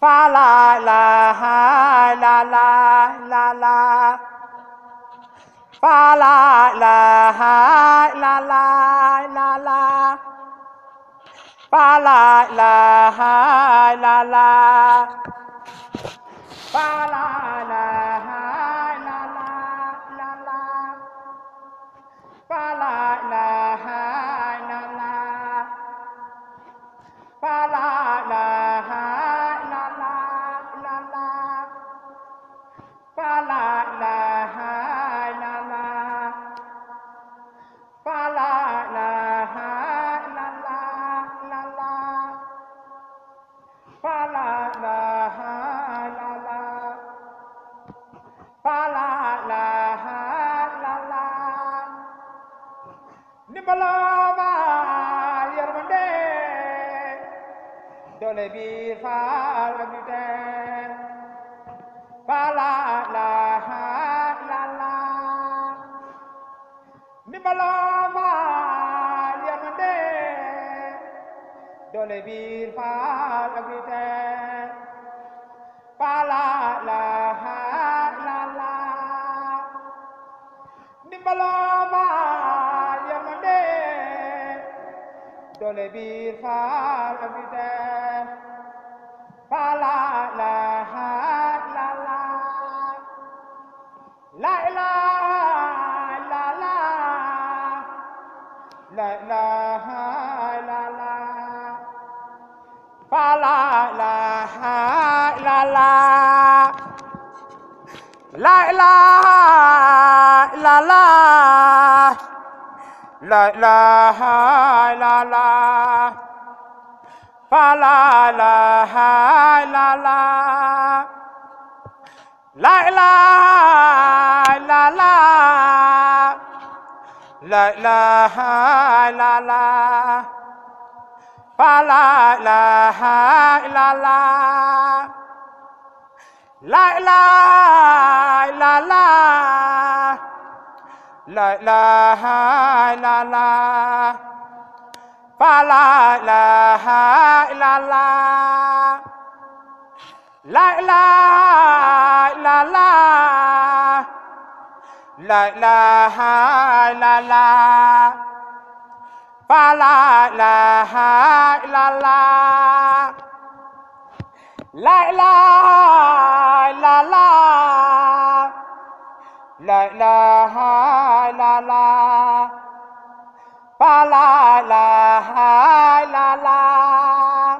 fa la ilaha illallah la la fa la ilaha illallah la la fa la ilaha illallah fa la ilaha illallah la la fa la ilaha illallah fa la ilaha illallah la la fa la ilaha illallah fa la ilaha illallah la la fa la ilaha illallah fa la ilaha illallah ndimbalama yermande dole bi faal ak di teen fa la ilaha illallah ndimbalama yermande dole bi faal ak di teen fa la ilaha illallah ndimbalama yermande dole bi faal ak di teen fa la ilaha illallah la ilaha illallah la ilaha illallah fa la ilaha illallah la ilaha illallah la ilaha illallah fa la ilaha illallah la ilaha illallah la ilaha illallah fa la ilaha illallah la ilaha illallah la ilaha illallah fa la ilaha illallah la ilaha illallah la ilaha illallah fa la ilaha illallah la ilaha illallah la ilaha illallah fa la ilaha illallah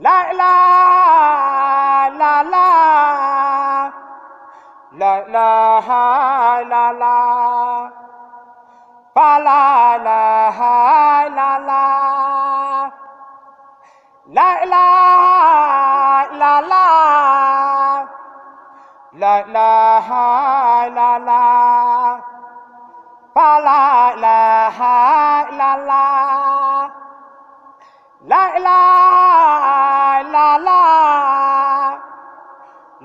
la ilaha illallah la ilaha illallah fa la ilaha illallah la ilaha illallah la ilaha illallah fa la ilaha illallah la ilaha illallah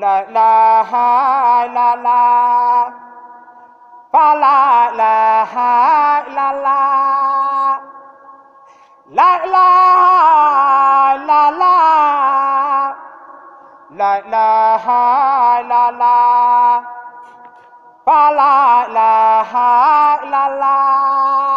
la ilaha illallah fa la ilaha illallah la ilaha illallah la ilaha illallah fa la ilaha illallah